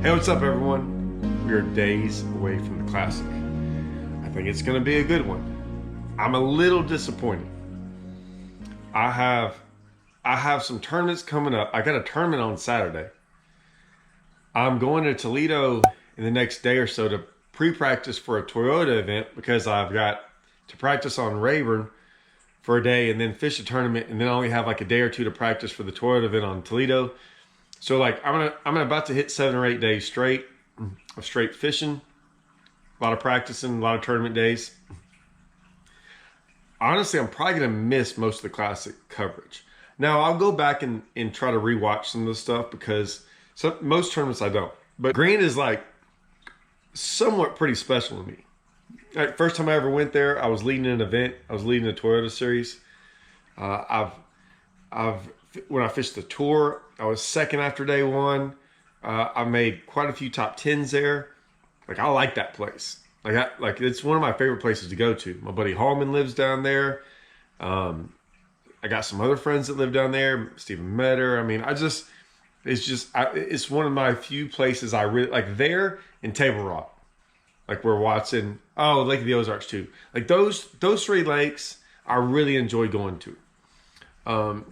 Hey, what's up everyone? We are days away from the Classic. I think it's gonna be a good one. I'm a little disappointed. I have some tournaments coming up. I got a tournament on Saturday. I'm going to Toledo in the next day or so to pre-practice for a Toyota event because I've got to practice on Rayburn for a day and then fish a tournament, and then I only have like a day or two to practice for the Toyota event on Toledo. So like I'm about to hit 7 or 8 days straight of straight fishing, a lot of practicing, a lot of tournament days. Honestly, I'm probably gonna miss most of the Classic coverage. Now I'll go back and try to rewatch some of the stuff because most tournaments I don't. But Grand is like somewhat pretty special to me. Like, first time I ever went there, I was leading an event. I was leading a Toyota series. When I fished the tour, I was second after day one. I made quite a few top 10s there. Like, I like that place. Like it's one of my favorite places to go to. My buddy Hallman lives down there. I got some other friends that live down there. Stephen Metter. I mean, it's one of my few places I really like. There in Table Rock, like where Watson. Oh, Lake of the Ozarks too. Like those 3 lakes, I really enjoy going to.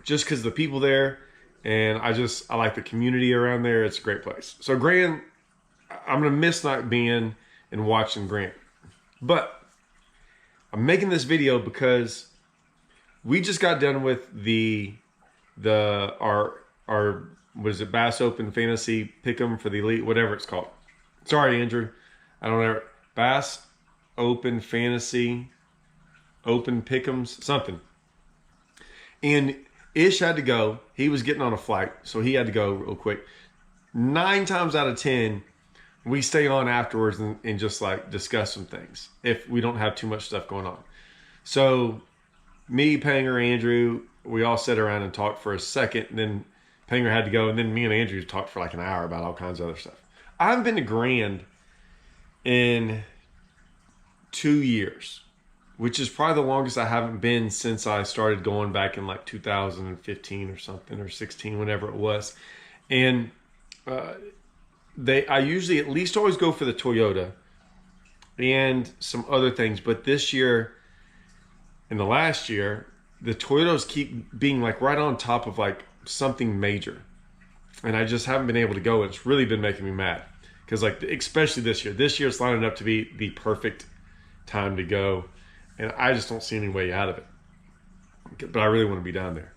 Just because the people there, and I like the community around there. It's a great place. So Grant, I'm gonna miss not being and watching Grant, but I'm making this video because we just got done with our what is it, Bass Open Fantasy Pick'em for the Elite, whatever it's called. Sorry, Andrew, I don't know. Bass Open Fantasy Open Pick'ems something. And Ish had to go. He was getting on a flight, so he had to go real quick. 9 times out of 10, we stay on afterwards and just like discuss some things if we don't have too much stuff going on. So me, Panger, Andrew, we all sat around and talked for a second, and then Panger had to go, and then me and Andrew talked for like an hour about all kinds of other stuff. I haven't been to Grand in 2 years. Which is probably the longest I haven't been since I started going back in like 2015 or something, or 16, whenever it was. And I usually at least always go for the Toyota and some other things. But this year and the last year, the Toyotas keep being like right on top of like something major. And I just haven't been able to go. It's really been making me mad. Because like, especially this year it's lining up to be the perfect time to go. And I just don't see any way out of it. But I really want to be down there.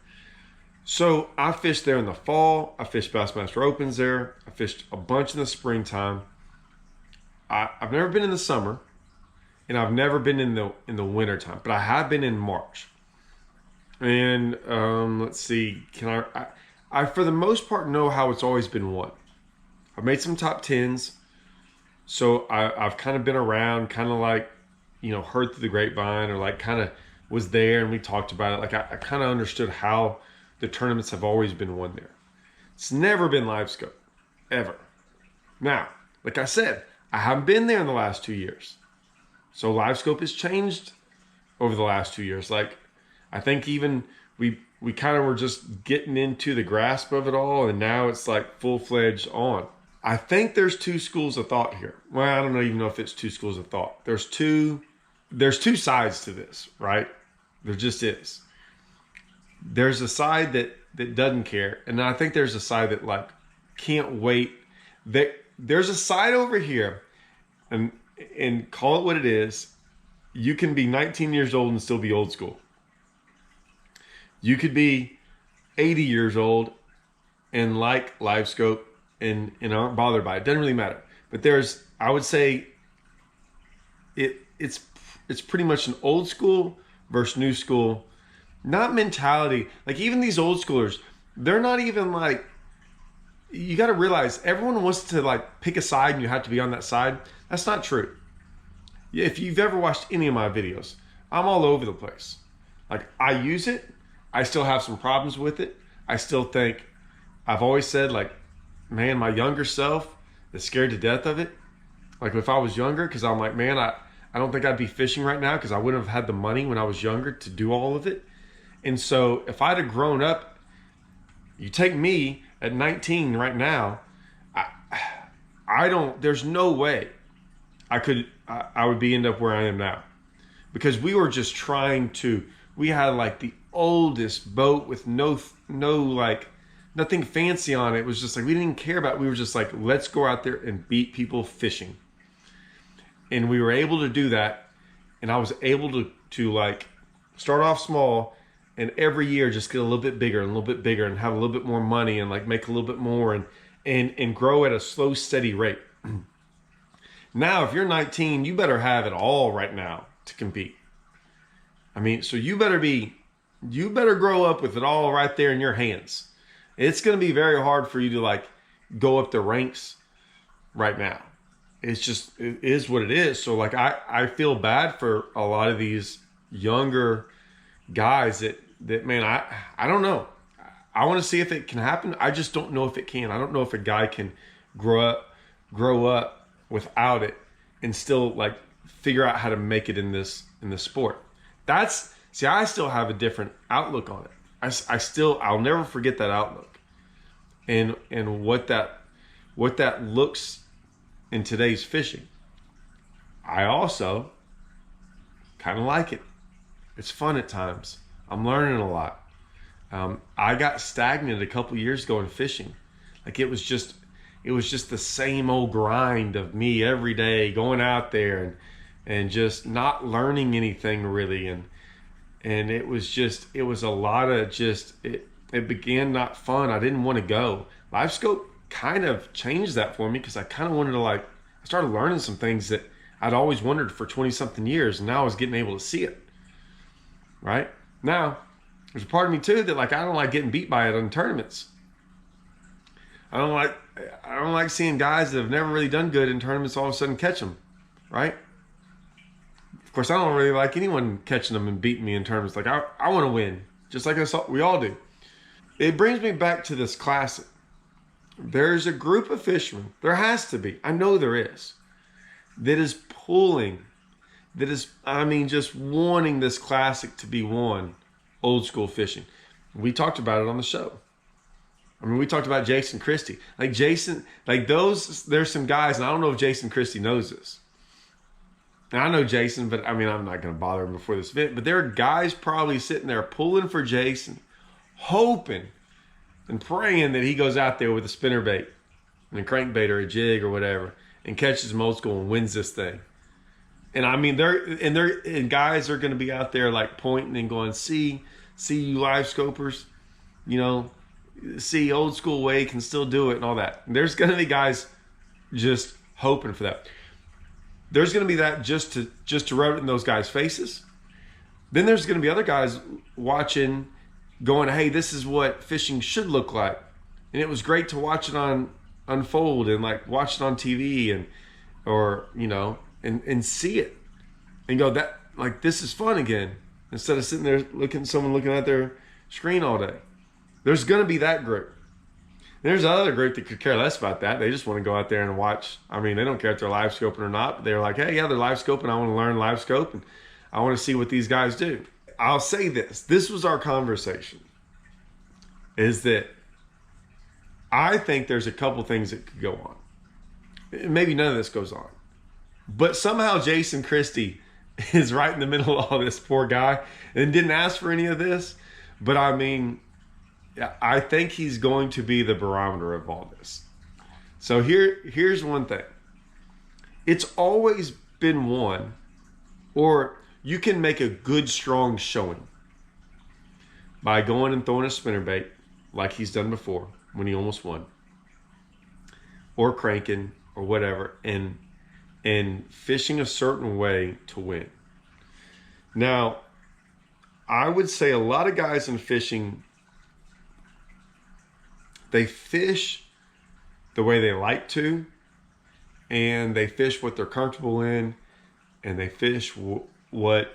So I fished there in the fall. I fished Bassmaster Opens there. I fished a bunch in the springtime. I've never been in the summer. And I've never been in the wintertime. But I have been in March. And let's see. I for the most part know how it's always been won. I've made some top 10s. So I've kind of been around, kind of like, you know, heard through the grapevine, or like kind of was there and we talked about it. Like I kind of understood how the tournaments have always been won there. It's never been LiveScope, ever. Now, like I said, I haven't been there in the last 2 years. So LiveScope has changed over the last 2 years. Like I think even we kind of were just getting into the grasp of it all, and now it's like full-fledged on. I think there's 2 schools of thought here. Well, I don't even know if it's 2 schools of thought. There's two sides to this, right? There just is. There's a side that doesn't care, and I think there's a side that like can't wait. There's a side over here, and call it what it is. You can be 19 years old and still be old school. You could be 80 years old and like LiveScope and aren't bothered by it. Doesn't really matter. But I would say it's pretty much an old school versus new school, not mentality. Like even these old schoolers, they're not even like, you got to realize everyone wants to like pick a side and you have to be on that side. That's not true. If you've ever watched any of my videos, I'm all over the place. Like I use it. I still have some problems with it. I still think, I've always said like, man, my younger self is scared to death of it. Like if I was younger, because I'm like, man, I don't think I'd be fishing right now because I wouldn't have had the money when I was younger to do all of it. And so if I'd have grown up, you take me at 19 right now, I don't. There's no way I would be end up where I am now, because we were just trying to. We had like the oldest boat with no like nothing fancy on it. It was just like we didn't care about it. We were just like, let's go out there and beat people fishing. And we were able to do that. And I was able to like start off small and every year just get a little bit bigger and a little bit bigger and have a little bit more money and like make a little bit more and grow at a slow, steady rate. Now, if you're 19, you better have it all right now to compete. I mean, so you better grow up with it all right there in your hands. It's going to be very hard for you to like go up the ranks right now. It is what it is. So like, I feel bad for a lot of these younger guys that man, I don't know. I want to see if it can happen. I just don't know if it can. I don't know if a guy can grow up without it and still like figure out how to make it in this sport. I still have a different outlook on it. I'll never forget that outlook and what that looks in today's fishing. I also kind of like it. It's fun at times. I'm learning a lot. I got stagnant a couple years ago in fishing. Like it was just the same old grind of me every day going out there and just not learning anything really. And it was a lot of it began not fun. I didn't want to go. LiveScope kind of changed that for me because I kind of wanted to I started learning some things that I'd always wondered for 20 something years. And now I was getting able to see it. Right now, there's a part of me too that like, I don't like getting beat by it in tournaments. I don't like seeing guys that have never really done good in tournaments all of a sudden catch them. Right. Of course, I don't really like anyone catching them and beating me in tournaments. Like I want to win just like we all do. It brings me back to this classic. There's a group of fishermen, there has to be, I know there is, that is just wanting this classic to be won, old school fishing. We talked about it on the show. I mean, we talked about Jason Christie. There's some guys, and I don't know if Jason Christie knows this. And I know Jason, but I mean, I'm not going to bother him before this event, but there are guys probably sitting there pulling for Jason, hoping and praying that he goes out there with a spinnerbait and a crankbait or a jig or whatever and catches him old school and wins this thing. And I mean, guys are going to be out there like pointing and going, see you live scopers, see old school Wade can still do it and all that. And there's going to be guys just hoping for that. There's going to be that just to rub it in those guys' faces. Then there's going to be other guys watching, going, hey, this is what fishing should look like. And it was great to watch it unfold and like watch it on TV and see it and go, that like, this is fun again, instead of sitting there someone looking at their screen all day. There's going to be that group. There's another group that could care less about that. They just want to go out there and watch. I mean, they don't care if they're live scoping or not, but they're like, hey, yeah, they're live scoping. I want to learn live scope and I want to see what these guys do. I'll say this. This was our conversation, is that I think there's a couple things that could go on. Maybe none of this goes on. But somehow Jason Christie is right in the middle of all this, poor guy, and didn't ask for any of this. But I mean, I think he's going to be the barometer of all this. So here's one thing. It's always been won, or you can make a good, strong showing by going and throwing a spinnerbait like he's done before when he almost won, or cranking or whatever, and fishing a certain way to win. Now, I would say a lot of guys in fishing, they fish the way they like to, and they fish what they're comfortable in, and they fish what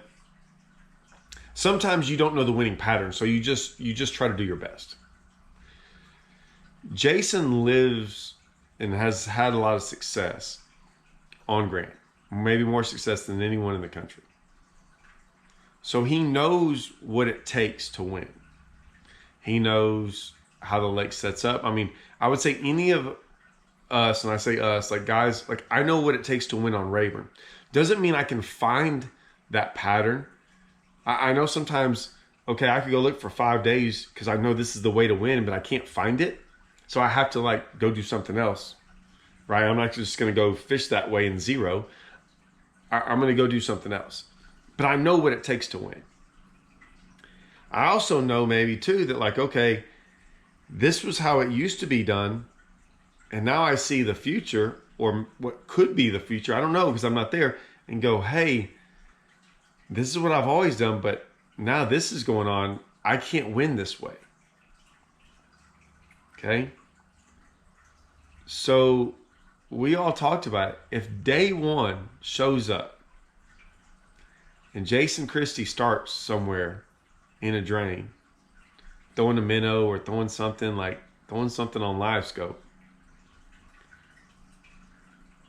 sometimes you don't know the winning pattern, so you just try to do your best. Jason lives and has had a lot of success on Grant, maybe more success than anyone in the country. So he knows what it takes to win. He knows how the lake sets up. I mean, I would say any of us, and I say us, like guys, like I know what it takes to win on Rayburn. Doesn't mean I can find that pattern. I know sometimes, okay, I could go look for 5 days because I know this is the way to win, but I can't find it. So I have to like go do something else, right? I'm not just going to go fish that way in zero. I'm going to go do something else. But I know what it takes to win. I also know maybe too that like, okay, this was how it used to be done. And now I see the future, or what could be the future. I don't know because I'm not there, and go, hey, this is what I've always done, but now this is going on. I can't win this way. Okay? So we all talked about it. If day one shows up and Jason Christie starts somewhere in a drain, throwing a minnow or throwing something on LiveScope,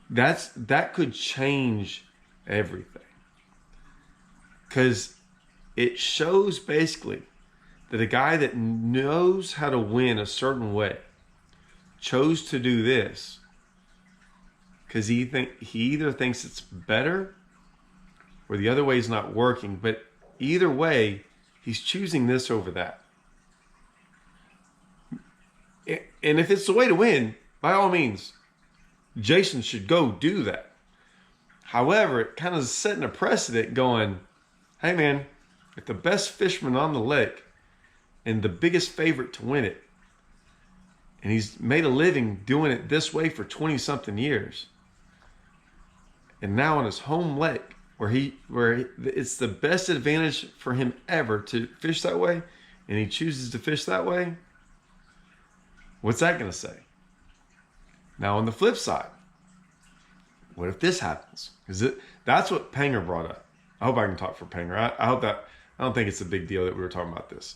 that could change everything. Because it shows basically that a guy that knows how to win a certain way chose to do this because he either thinks it's better or the other way is not working. But either way, he's choosing this over that. And if it's the way to win, by all means, Jason should go do that. However, it kind of is setting a precedent going, hey man, if the best fisherman on the lake and the biggest favorite to win it, and he's made a living doing it this way for 20 something years, and now on his home lake where it's the best advantage for him ever to fish that way, and he chooses to fish that way, what's that going to say? Now, on the flip side, what if this happens? Because that's what Panger brought up. I hope I can talk for Panger. I hope that, I don't think it's a big deal that we were talking about this.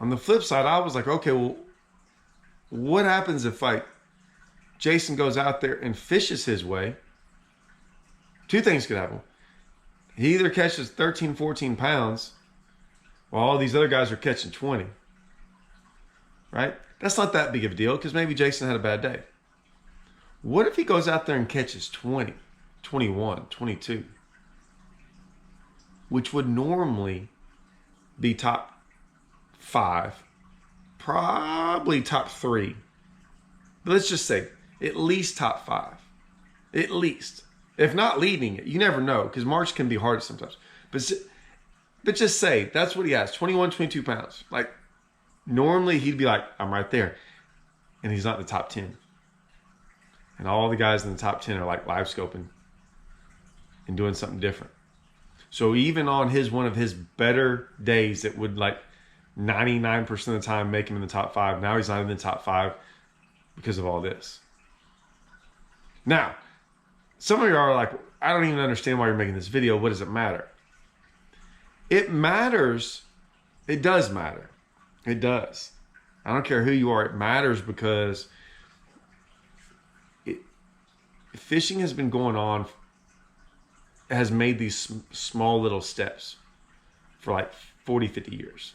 On the flip side, I was like, okay, well, what happens if like Jason goes out there and fishes his way? Two things could happen. He either catches 13, 14 pounds while all these other guys are catching 20. Right? That's not that big of a deal because maybe Jason had a bad day. What if he goes out there and catches 20, 21, 22? Which would normally be top 5, probably top 3. But let's just say at least top 5. At least. If not leading it, you never know because March can be hard sometimes. But just say that's what he has, 21, 22 pounds. Like normally he'd be like, I'm right there. And he's not in the top 10. And all the guys in the top 10 are like live scoping and doing something different. So even on one of his better days that would like 99% of the time make him in the top 5, now he's not in the top 5 because of all this. Now, some of you are like, I don't even understand why you're making this video. What does it matter? It matters. It does matter. It does. I don't care who you are. It matters because fishing has been going on, has made these small little steps for like 40, 50 years.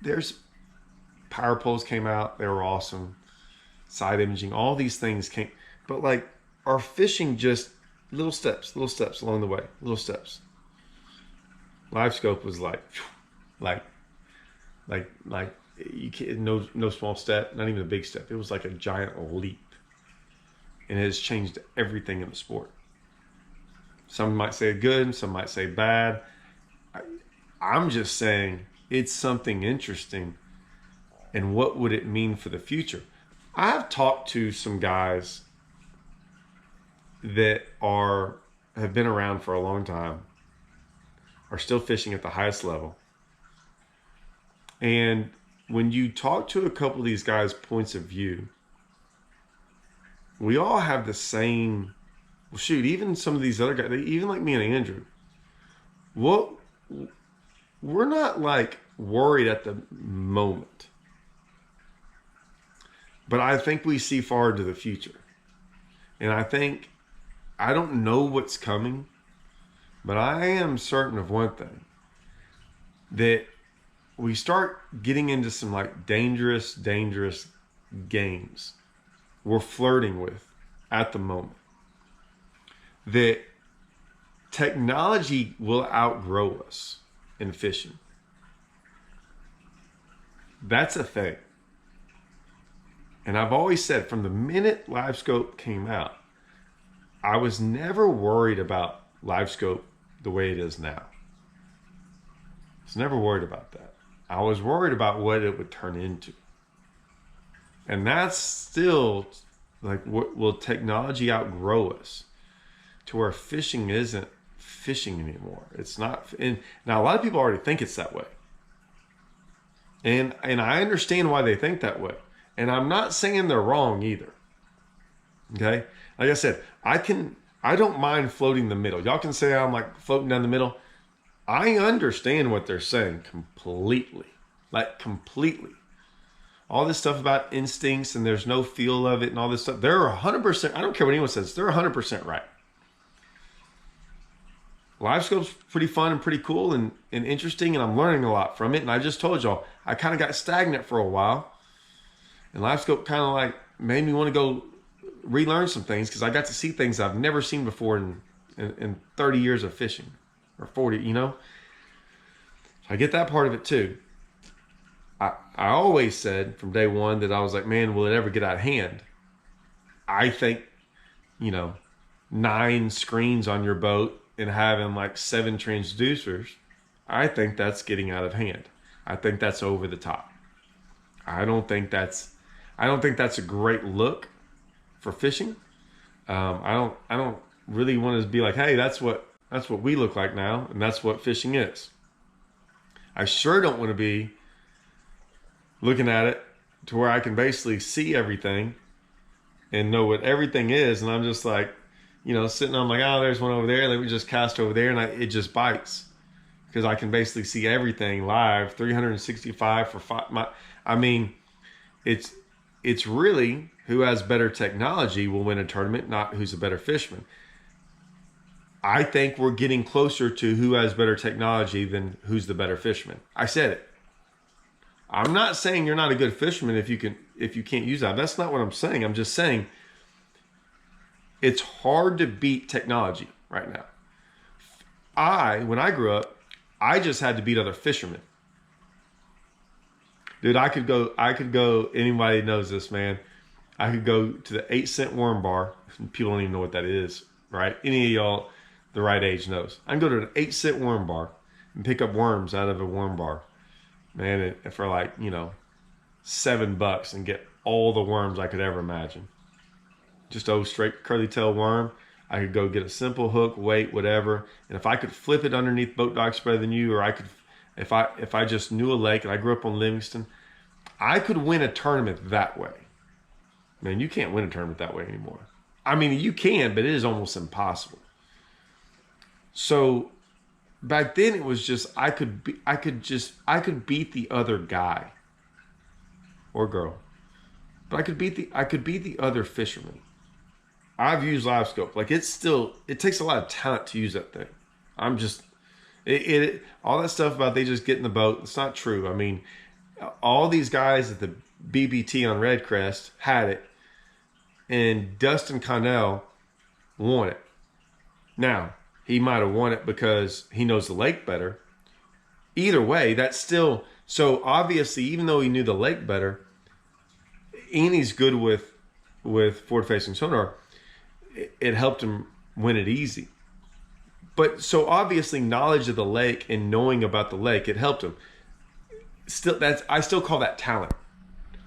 There's power poles came out. They were awesome. Side imaging, all these things came. But like our fishing just little steps along the way, little steps. LiveScope was like you can't, no small step, not even a big step. It was like a giant leap. And it has changed everything in the sport. Some might say good, some might say bad. I'm just saying it's something interesting. And what would it mean for the future? I've talked to some guys that have been around for a long time, are still fishing at the highest level. And when you talk to a couple of these guys' points of view, we all have the same, well, shoot, even some of these other guys, even like me and Andrew, we're not like worried at the moment. But I think we see far into the future. And I don't know what's coming, but I am certain of one thing, that we start getting into some like dangerous games we're flirting with at the moment. That technology will outgrow us in fishing. That's a thing. And I've always said from the minute LiveScope came out, I was never worried about LiveScope the way it is now. I was never worried about that. I was worried about what it would turn into. And that's still like, will technology outgrow us to where fishing isn't fishing anymore? It's not. And now a lot of people already think it's that way. And I understand why they think that way. And I'm not saying they're wrong either. Okay? Like I said, I don't mind floating the middle. Y'all can say I'm like floating down the middle. I understand what they're saying completely. Like completely. All this stuff about instincts and there's no feel of it and all this stuff. They're 100%, I don't care what anyone says, they're 100% right. LiveScope's pretty fun and pretty cool and interesting, and I'm learning a lot from it. And I just told y'all, I kind of got stagnant for a while. And LiveScope kind of like made me want to go relearn some things because I got to see things I've never seen before in 30 years of fishing, or 40, you know? So I get that part of it too. I always said from day one that I was like, man, will it ever get out of hand? I think, 9 screens on your boat and having like 7 transducers, I think that's getting out of hand. I think that's over the top. I don't think that's a great look for fishing. I don't really want to be like, hey, that's what we look like now, and that's what fishing is. I sure don't want to be looking at it to where I can basically see everything and know what everything is, and I'm just like, sitting on like, oh, there's one over there. Let me just cast over there, and it just bites because I can basically see everything live, 365 for 5. It's really who has better technology will win a tournament, not who's a better fisherman. I think we're getting closer to who has better technology than who's the better fisherman. I said it. I'm not saying you're not a good fisherman if you can't use that. That's not what I'm saying. I'm just saying it's hard to beat technology right now. When I grew up, I just had to beat other fishermen. Dude, I could go, anybody knows this, man. I could go to the 8-cent worm bar. People don't even know what that is, right? Any of y'all the right age knows. I can go to an 8-cent worm bar and pick up worms out of a worm bar, man, for like, $7 and get all the worms I could ever imagine. Just a straight curly tail worm. I could go get a simple hook, weight, whatever. And if I could flip it underneath boat docks better than you, or I could, if I just knew a lake and I grew up on Livingston, I could win a tournament that way. Man, you can't win a tournament that way anymore. I mean, you can, but it is almost impossible. So back then it was just I could beat the other guy or girl, but I could beat the other fisherman. I've used LiveScope. Like it takes a lot of talent to use that thing. I'm just all that stuff about they just get in the boat. It's not true. I mean, all these guys at the BBT on Redcrest had it, and Dustin Connell won it. Now, he might have won it because he knows the lake better. Either way, that's still... So, obviously, even though he knew the lake better, and he's good with forward-facing sonar, it helped him win it easy. But, so obviously, knowledge of the lake and knowing about the lake, it helped him. I still call that talent,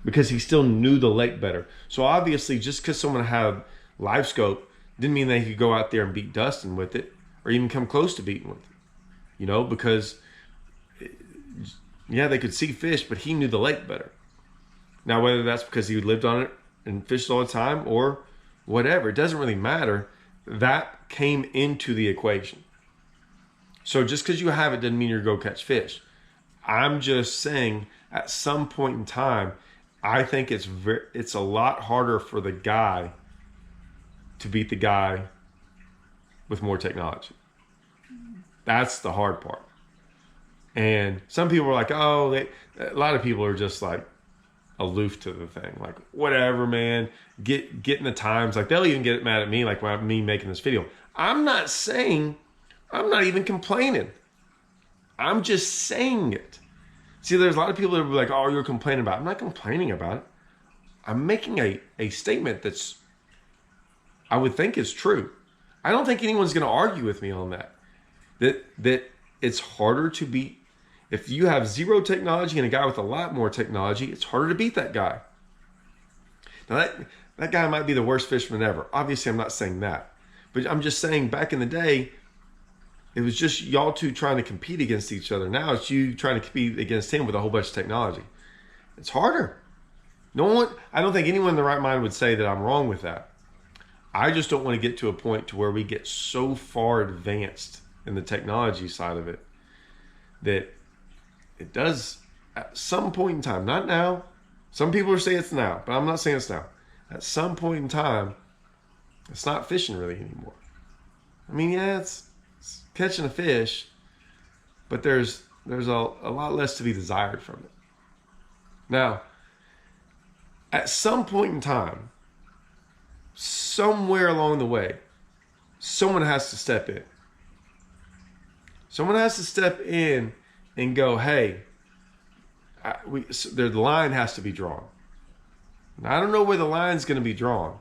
because he still knew the lake better. So obviously, just because someone had LiveScope didn't mean they could go out there and beat Dustin with it, or even come close to beating with it. Because they could see fish, but he knew the lake better. Now, whether that's because he lived on it and fished all the time or whatever, it doesn't really matter. That came into the equation. So just because you have it doesn't mean you're going to go catch fish. I'm just saying at some point in time, I think it's a lot harder for the guy to beat the guy with more technology. That's the hard part. And some people are like, a lot of people are just like, aloof to the thing. Like, whatever, man, getting the times. Like, they'll even get mad at me, like, when me making this video. I'm not even complaining. I'm just saying it. See, there's a lot of people that will be like, oh, you're complaining about it. I'm not complaining about it. I'm making a statement that's, I would think, is true. I don't think anyone's going to argue with me on that. That it's harder to beat. If you have zero technology and a guy with a lot more technology, it's harder to beat that guy. Now, that guy might be the worst fisherman ever. Obviously, I'm not saying that. But I'm just saying, back in the day, it was just y'all two trying to compete against each other. Now it's you trying to compete against him with a whole bunch of technology. It's harder. I don't think anyone in the right mind would say that I'm wrong with that. I just don't want to get to a point to where we get so far advanced in the technology side of it that it does at some point in time, not now. Some people are saying it's now, but I'm not saying it's now. At some point in time, it's not fishing really anymore. I mean, yeah, it's catching a fish, but there's a lot less to be desired from it. Now, at some point in time, somewhere along the way, someone has to step in. Someone has to step in and go, hey, the line has to be drawn. Now, I don't know where the line's going to be drawn,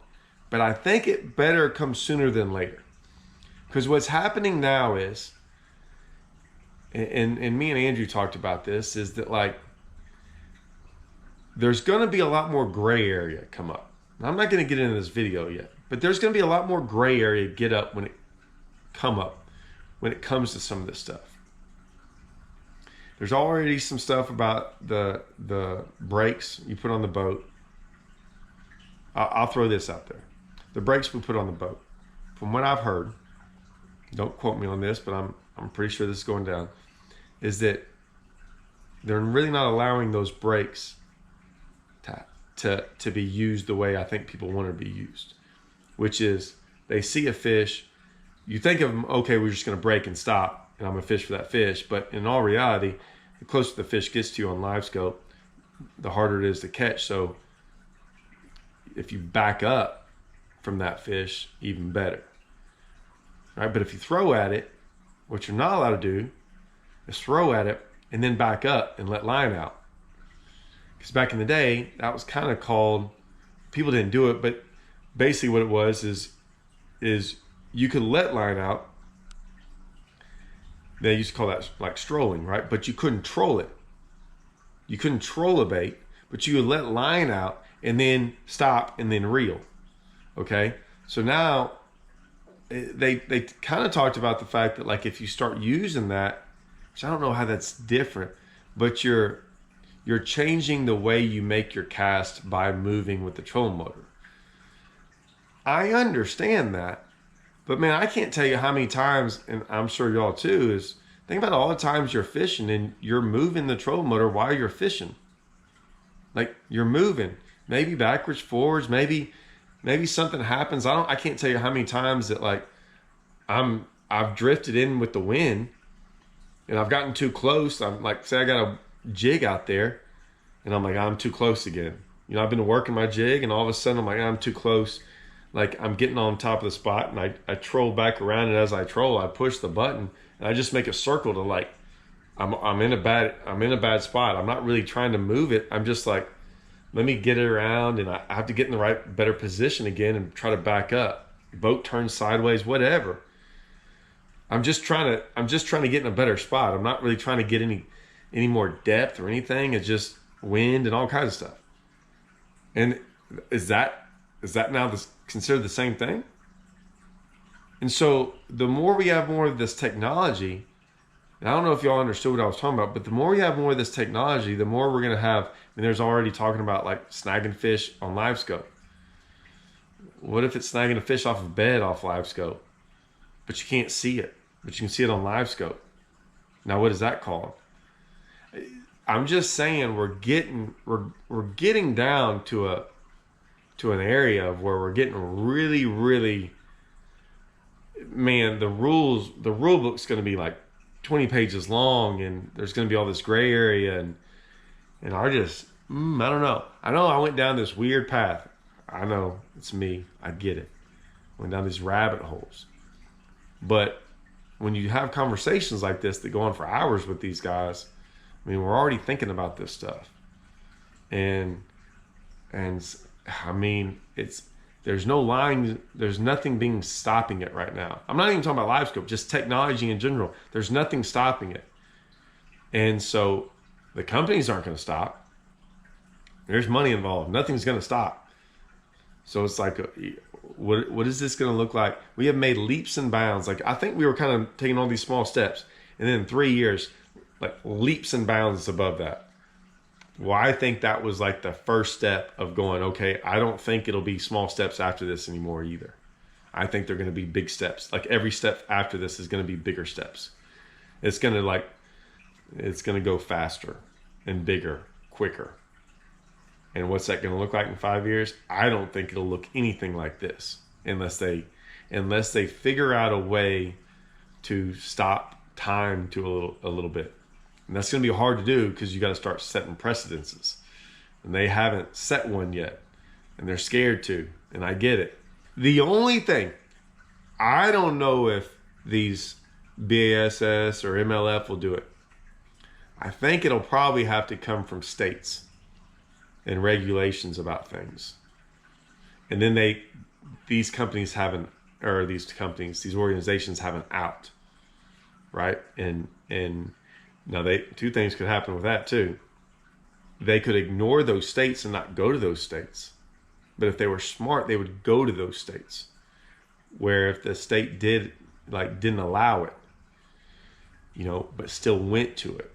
but I think it better come sooner than later. Because what's happening now is, and me and Andrew talked about this, is that, like, there's going to be a lot more gray area come up. Now, I'm not going to get into this video yet, but there's going to be a lot more gray area get up when it comes to some of this stuff. There's already some stuff about the brakes you put on the boat. I'll throw this out there. The brakes we put on the boat, from what I've heard, don't quote me on this, but I'm pretty sure this is going down, is that they're really not allowing those brakes to be used the way I think people want to be used, which is they see a fish, you think of them, okay, we're just going to brake and stop, and I'm going to fish for that fish. But in all reality, the closer the fish gets to you on LiveScope, the harder it is to catch. So if you back up from that fish, even better. Right? But if you throw at it, what you're not allowed to do is throw at it and then back up and let line out. Because back in the day, that was kind of called, people didn't do it, but basically what it was is you could let line out. They used to call that like strolling, right? But you couldn't troll it. You couldn't troll a bait, but you would let line out and then stop and then reel. Okay? So now they kind of talked about the fact that, like, if you start using that, which I don't know how that's different, but you're changing the way you make your cast by moving with the trolling motor. I understand that, but man, I can't tell you how many times, and I'm sure y'all too, is think about all the times you're fishing and you're moving the trolling motor while you're fishing. Like, you're moving, maybe backwards, forwards, maybe something happens. I can't tell you how many times that, like, I've drifted in with the wind and I've gotten too close. I'm like, say I got a jig out there and I'm like, I'm too close again. You know, I've been working my jig and all of a sudden I'm like, I'm too close. Like, I'm getting on top of the spot and I troll back around, and as I troll, I push the button and I just make a circle to, like, I'm in a bad spot. I'm not really trying to move it. I'm just like, let me get it around, and I have to get in the better position again and try to back up. Boat turns sideways, whatever. I'm just trying to get in a better spot. I'm not really trying to get any more depth or anything. It's just wind and all kinds of stuff. And is that now considered the same thing? And so the more we have more of this technology, and I don't know if y'all understood what I was talking about, but the more we have more of this technology, the more we're going to have, and there's already talking about, like, snagging fish on LiveScope. What if it's snagging a fish off a bed off LiveScope, but you can't see it, but you can see it on LiveScope? Now, what is that called? I'm just saying we're getting down to an area of where we're getting really, really, man, the rule book's going to be like 20 pages long, and there's going to be all this gray area, and I don't know. I know I went down this weird path. I know it's me. I get it. Went down these rabbit holes. But when you have conversations like this that go on for hours with these guys, I mean, we're already thinking about this stuff. And I mean, there's no line, there's nothing being stopping it right now. I'm not even talking about LiveScope, just technology in general. There's nothing stopping it. And so the companies aren't going to stop. There's money involved. Nothing's going to stop. So it's like, what is this going to look like? We have made leaps and bounds. Like, I think we were kind of taking all these small steps, and then in 3 years, like leaps and bounds above that. Well, I think that was like the first step of going, okay, I don't think it'll be small steps after this anymore either. I think they're going to be big steps. Like every step after this is going to be bigger steps. It's going to go faster and bigger, quicker. And what's that going to look like in 5 years? I don't think it'll look anything like this unless they figure out a way to stop time to a little bit. And that's going to be hard to do because you got to start setting precedences. And they haven't set one yet. And they're scared to. And I get it. The only thing, I don't know if these BASS or MLF will do it. I think it'll probably have to come from states and regulations about things. And then these organizations have an out. Right? And now two things could happen with that too. They could ignore those states and not go to those states. But if they were smart, they would go to those states. Where if the state didn't allow it, but still went to it.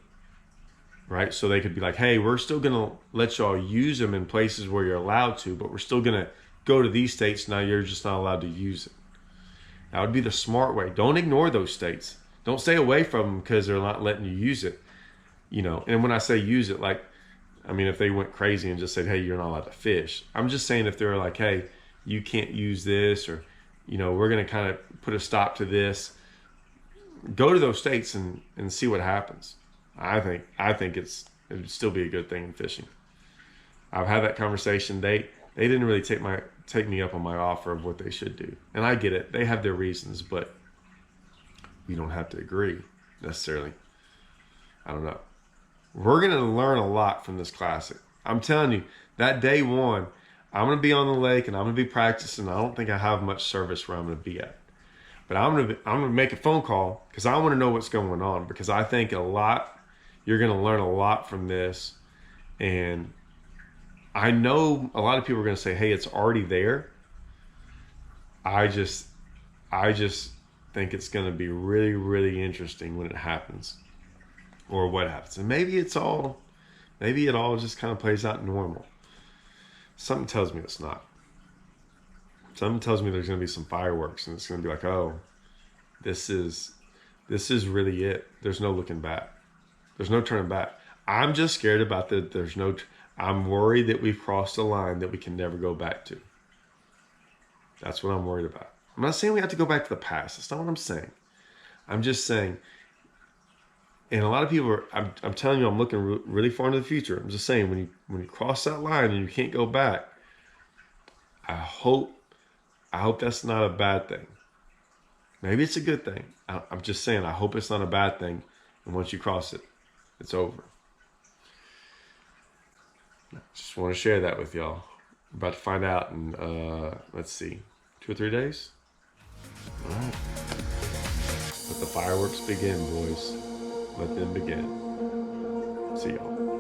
Right? So they could be like, hey, we're still going to let y'all use them in places where you're allowed to, but we're still going to go to these states. Now you're just not allowed to use it. That would be the smart way. Don't ignore those states. Don't stay away from them because they're not letting you use it. And when I say use it, if they went crazy and just said, hey, you're not allowed to fish. I'm just saying if they're like, hey, you can't use this, or, we're going to kind of put a stop to this. Go to those states and see what happens. I think it would still be a good thing in fishing. I've had that conversation. They didn't really take me up on my offer of what they should do. And I get it. They have their reasons, but you don't have to agree necessarily. I don't know. We're going to learn a lot from this classic. I'm telling you, that day one, I'm going to be on the lake and I'm going to be practicing. I don't think I have much service where I'm going to be at. But I'm going to make a phone call because I want to know what's going on, because I think you're going to learn a lot from this. And I know a lot of people are going to say, hey, it's already there. I just think it's going to be really, really interesting when it happens, or what happens. And maybe it all just kind of plays out normal. Something tells me it's not. Something tells me there's going to be some fireworks, and it's going to be like, oh, this is really it. There's no looking back. There's no turning back. I'm just scared about I'm worried that we've crossed a line that we can never go back to. That's what I'm worried about. I'm not saying we have to go back to the past. That's not what I'm saying. I'm just saying, and a lot of people I'm telling you, I'm looking really far into the future. I'm just saying, when you cross that line and you can't go back, I hope that's not a bad thing. Maybe it's a good thing. I'm just saying, I hope it's not a bad thing. And once you cross it, it's over. Just want to share that with y'all. I'm about to find out in, let's see, 2 or 3 days. All right. Let the fireworks begin, boys. Let them begin. See y'all.